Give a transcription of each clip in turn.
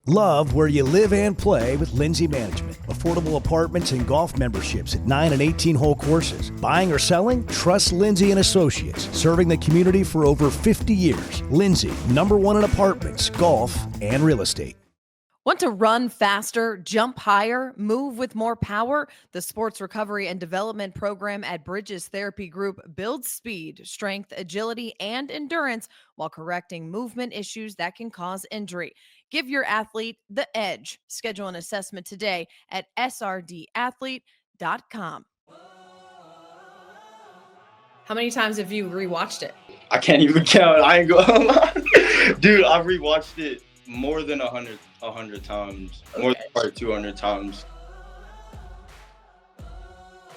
Love where you live and play with Lindsey Management. Affordable apartments and golf memberships at 9 and 18-hole courses. Buying or selling? Trust Lindsey and Associates. Serving the community for over 50 years. Lindsey, #1 in apartments, golf, and real estate. Want to run faster, jump higher, move with more power? The Sports Recovery and Development Program at Bridges Therapy Group builds speed, strength, agility, and endurance while correcting movement issues that can cause injury. Give your athlete the edge. Schedule an assessment today at srdathlete.com. How many times have you rewatched it? I can't even count. I ain't going. Dude, I've rewatched it more than 100 times, more than probably 200 times.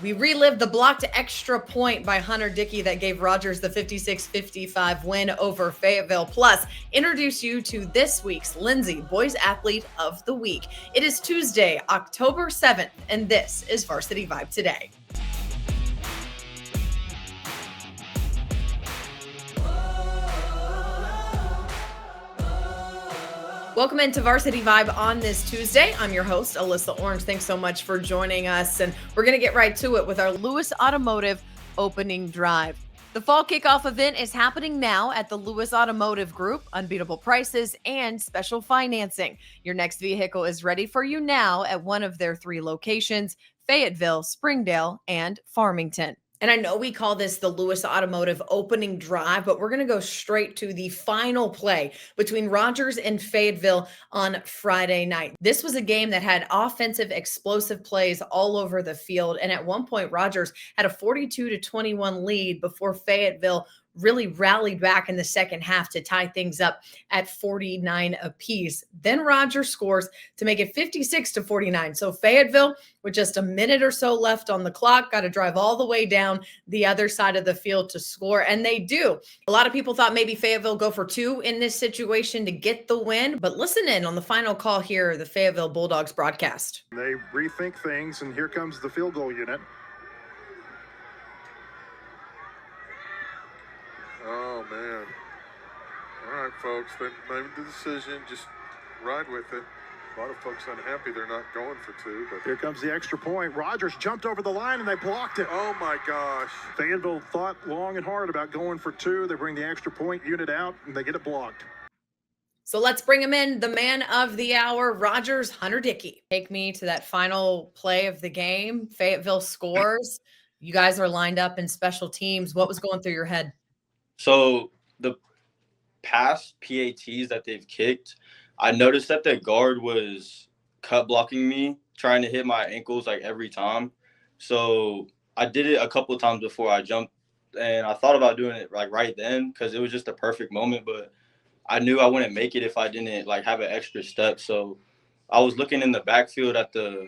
We relived the blocked extra point by Hunter Dickey that gave Rogers the 56-55 win over Fayetteville. Plus, introduce you to this week's Lindsey Boys Athlete of the Week. It is Tuesday, October 7th, and this is Varsity Vibe Today. Welcome into Varsity Vibe on this Tuesday. I'm your host, Alyssa Orange. Thanks so much for joining us. And we're going to get right to it with our Lewis Automotive opening drive. The fall kickoff event is happening now at the Lewis Automotive Group. Unbeatable prices and special financing. Your next vehicle is ready for you now at one of their 3 locations, Fayetteville, Springdale, and Farmington. And I know we call this the Lewis Automotive opening drive, but we're going to go straight to the final play between Rogers and Fayetteville on Friday night. This was a game that had offensive, explosive plays all over the field. And at one point, Rogers had a 42-21 lead before Fayetteville really rallied back in the second half to tie things up at 49 apiece. Then Rogers scores to make it 56-49. So Fayetteville, with just a minute or so left on the clock, got to drive all the way down the other side of the field to score. And they do. A lot of people thought maybe Fayetteville go for 2 in this situation to get the win. But listen in on the final call here, the Fayetteville Bulldogs broadcast. They rethink things, and here comes the field goal unit. Oh, man. All right, folks, they made the decision. Just ride with it. A lot of folks unhappy they're not going for 2. But Here comes the extra point. Rogers jumped over the line, and they blocked it. oh, my gosh. Fayetteville thought long and hard about going for 2. They bring the extra point unit out, and they get it blocked. So let's bring him in, the man of the hour, Rogers Hunter Dickey. Take me to that final play of the game. Fayetteville scores. You guys are lined up in special teams. What was going through your head? So the past PATs that they've kicked, I noticed that the guard was cut blocking me, trying to hit my ankles like every time. So I did it a couple of times before I jumped, and I thought about doing it like right then because it was just a perfect moment. But I knew I wouldn't make it if I didn't like have an extra step. So I was looking in the backfield at the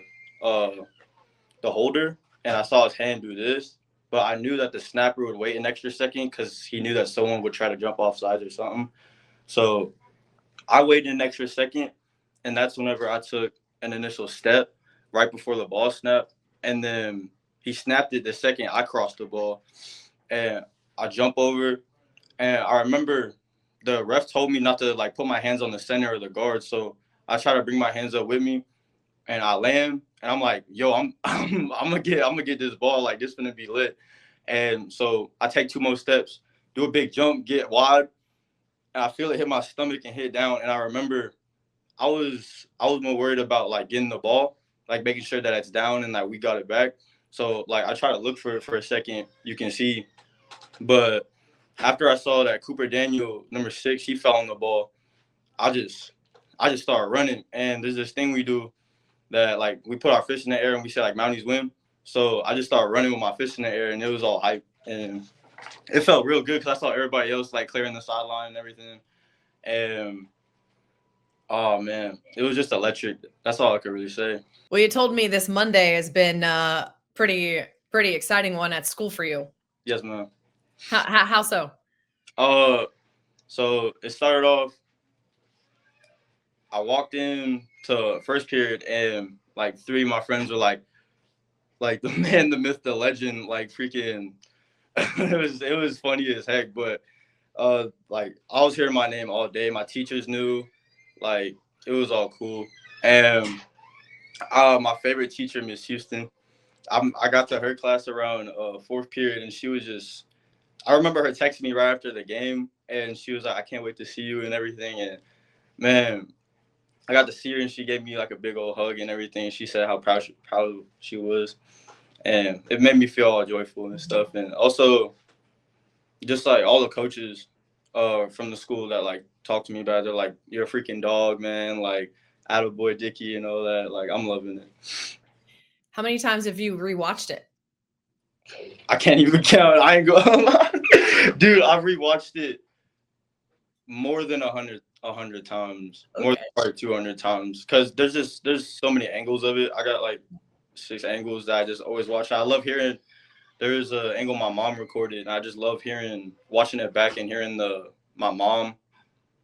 holder, and I saw his hand do this. But I knew that the snapper would wait an extra second because he knew that someone would try to jump off sides or something. So I waited an extra second, and that's whenever I took an initial step right before the ball snapped. And then he snapped it the second I crossed the ball. And I jump over, and I remember the ref told me not to, like, put my hands on the center or the guard. So I try to bring my hands up with me, and I land. And I'm like, yo, I'm gonna get this ball. Like, this gonna be lit. And so I take 2 more steps, do a big jump, get wide, and I feel it hit my stomach and hit down. And I remember I was more worried about like getting the ball, like making sure that it's down and that we got it back. So like I try to look for it for a second, you can see. But after I saw that Cooper Daniel, number 6, he fell on the ball, I just started running. And there's this thing we do that like we put our fist in the air and we say like Mounties win. So I just started running with my fist in the air, and it was all hype, and it felt real good because I saw everybody else like clearing the sideline and everything. And oh man, it was just electric. That's all I could really say. Well, you told me this Monday has been pretty exciting one at school for you. Yes, ma'am. How so? So it started off. I walked in to first period, and like 3 of my friends were like the man, the myth, the legend, like freaking. it was funny as heck, but like I was hearing my name all day. My teachers knew, like it was all cool. And my favorite teacher, Miss Houston, I got to her class around fourth period, and she was just, I remember her texting me right after the game, and she was like, I can't wait to see you and everything. And, man, I got to see her, and she gave me, like, a big old hug and everything. She said how proud she was. And it made me feel all joyful and stuff. And also, just, like, all the coaches from the school that, like, talked to me about it, they're like, you're a freaking dog, man. Like, attaboy Dickey and all that. Like, I'm loving it. How many times have you rewatched it? I can't even count. I ain't going to lie. Dude, I've rewatched it more than 100 times, more than probably 200 times. Because there's so many angles of it. I got like 6 angles that I just always watch. I love hearing, there's an angle my mom recorded, and I just love watching it back and hearing my mom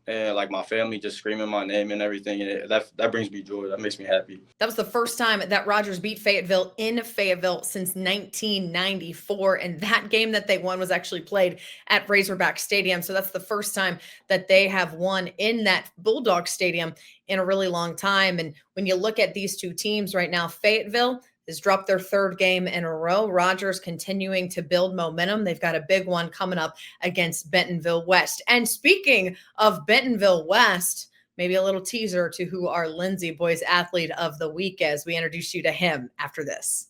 and like my family just screaming my name and everything. And that brings me joy. That makes me happy. That was the first time that Rogers beat Fayetteville in Fayetteville since 1994. And that game that they won was actually played at Razorback Stadium. So that's the first time that they have won in that Bulldog Stadium in a really long time. And when you look at these two teams right now, Fayetteville has dropped their 3rd game in a row. Rogers continuing to build momentum. They've got a big one coming up against Bentonville West. And speaking of Bentonville West, maybe a little teaser to who our Lindsey Boys Athlete of the Week is. We introduce you to him after this.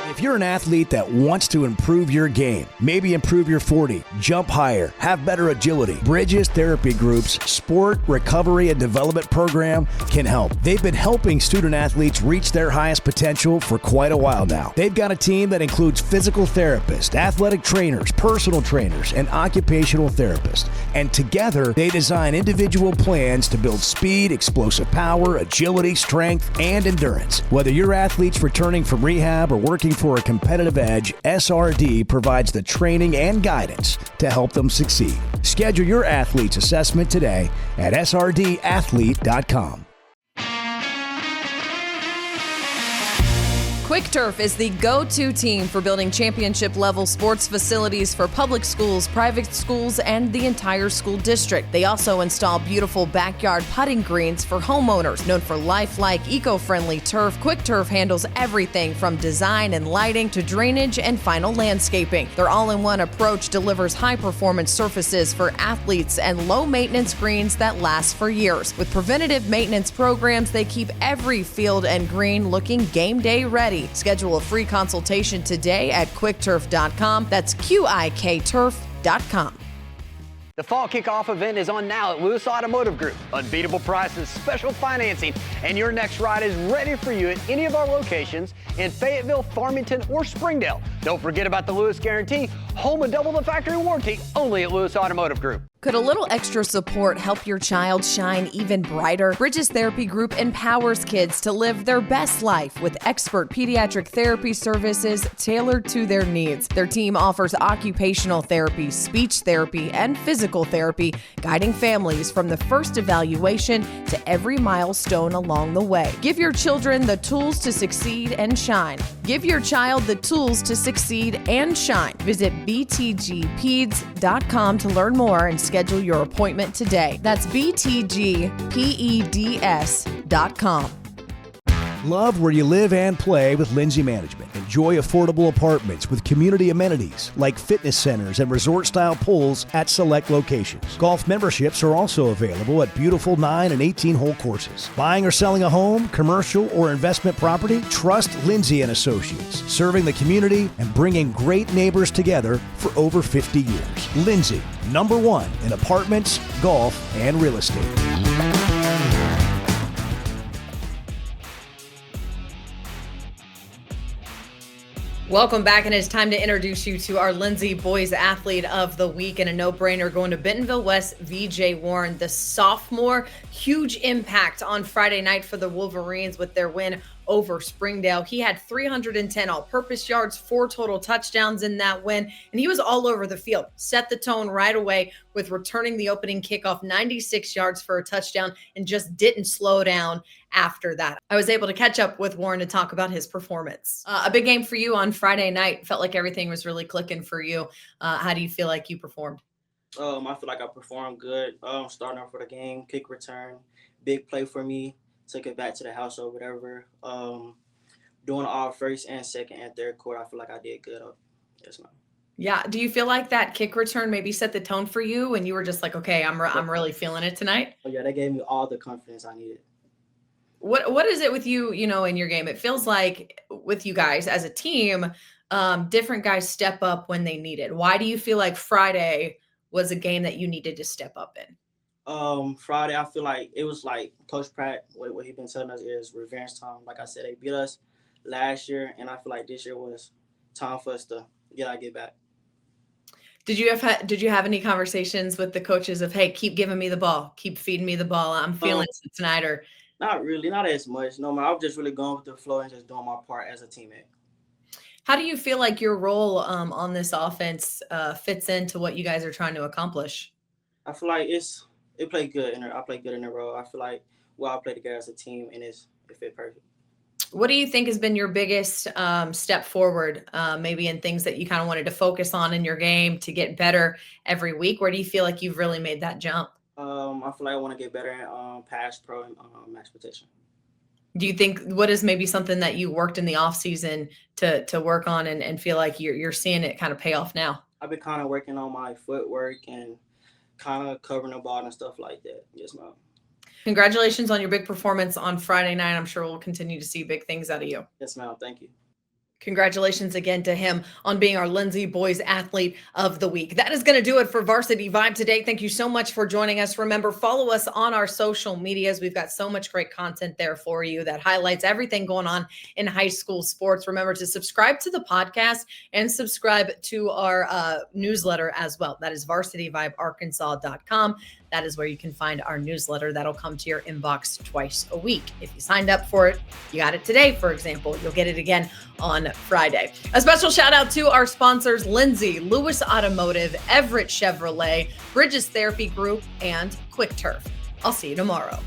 If you're an athlete that wants to improve your game, maybe improve your 40, jump higher, have better agility, Bridges Therapy Group's Sport Recovery and Development Program can help. They've been helping student athletes reach their highest potential for quite a while now. They've got a team that includes physical therapists, athletic trainers, personal trainers, and occupational therapists. And together, they design individual plans to build speed, explosive power, agility, strength, and endurance. Whether your athlete's returning from rehab or working for a competitive edge, SRD provides the training and guidance to help them succeed. Schedule your athlete's assessment today at srdathlete.com. Quick Turf is the go-to team for building championship-level sports facilities for public schools, private schools, and the entire school district. They also install beautiful backyard putting greens for homeowners. Known for lifelike, eco-friendly turf, Quick Turf handles everything from design and lighting to drainage and final landscaping. Their all-in-one approach delivers high-performance surfaces for athletes and low-maintenance greens that last for years. With preventative maintenance programs, they keep every field and green looking game day ready. Schedule a free consultation today at quickturf.com. That's QIKturf.com. The fall kickoff event is on now at Lewis Automotive Group. Unbeatable prices, special financing, and your next ride is ready for you at any of our locations in Fayetteville, Farmington, or Springdale. Don't forget about the Lewis Guarantee, home of double the factory warranty, only at Lewis Automotive Group. Could a little extra support help your child shine even brighter? Bridges Therapy Group empowers kids to live their best life with expert pediatric therapy services tailored to their needs. Their team offers occupational therapy, speech therapy, and physical therapy, guiding families from the first evaluation to every milestone along the way. Give your children the tools to succeed and shine. Give your child the tools to succeed and shine. Visit btgpeds.com to learn more and schedule your appointment today. That's btgpeds.com. Love where you live and play with Lindsey Management. Enjoy affordable apartments with community amenities like fitness centers and resort-style pools at select locations. Golf memberships are also available at beautiful 9 and 18-hole courses. Buying or selling a home, commercial, or investment property? Trust Lindsey & Associates, serving the community and bringing great neighbors together for over 50 years. Lindsey, #1 in apartments, golf, and real estate. Welcome back, and it's time to introduce you to our Lindsey Boys Athlete of the Week, and a no-brainer going to Bentonville West, VJ Warren, the sophomore. Huge impact on Friday night for the Wolverines with their win over Springdale. He had 310 all-purpose yards, 4 total touchdowns in that win, and he was all over the field. Set the tone right away with returning the opening kickoff, 96 yards for a touchdown, and just didn't slow down after that. I was able to catch up with Warren to talk about his performance. A big game for you on Friday night. Felt like everything was really clicking for you. How do you feel like you performed? I feel like I performed good. Starting off for the game, kick return, big play for me, took it back to the house or whatever. Doing all first and second and third quarter, I feel like I did good. Yes, ma'am. Yeah. Do you feel like that kick return maybe set the tone for you and you were just like, okay, I'm really feeling it tonight? Oh, yeah, they gave me all the confidence I needed. What is it with you, in your game? It feels like with you guys as a team, different guys step up when they need it. Why do you feel like Friday was a game that you needed to step up in? Friday, I feel like it was like Coach Pratt, what he been telling us is revenge time. Like I said, they beat us last year, and I feel like this year was time for us to get back. Did you have any conversations with the coaches of, hey, keep giving me the ball, keep feeding me the ball, I'm feeling it tonight? Or not really, not as much. No, man, I was just really going with the flow and just doing my part as a teammate. How do you feel like your role on this offense fits into what you guys are trying to accomplish? I feel like it played good I played good in the role. I feel like we all play together as a team, and it fit perfect. What do you think has been your biggest step forward, maybe in things that you kind of wanted to focus on in your game to get better every week? Where do you feel like you've really made that jump? I feel like I want to get better at pass pro and max protection. Do you think what is maybe something that you worked in the off season to work on and feel like you're seeing it kind of pay off now? I've been kind of working on my footwork and kind of covering the ball and stuff like that. Yes, ma'am. Congratulations on your big performance on Friday night. I'm sure we'll continue to see big things out of you. Yes, ma'am. Thank you. Congratulations again to him on being our Lindsey Boys Athlete of the Week. That is going to do it for Varsity Vibe today. Thank you so much for joining us. Remember, follow us on our social medias. We've got so much great content there for you that highlights everything going on in high school sports. Remember to subscribe to the podcast and subscribe to our newsletter as well. That is varsityvibearkansas.com. That is where you can find our newsletter. That'll come to your inbox twice a week. If you signed up for it, you got it today, for example, you'll get it again on Friday. A special shout out to our sponsors, Lindsey, Lewis Automotive, Everett Chevrolet, Bridges Therapy Group, and Quick Turf. I'll see you tomorrow.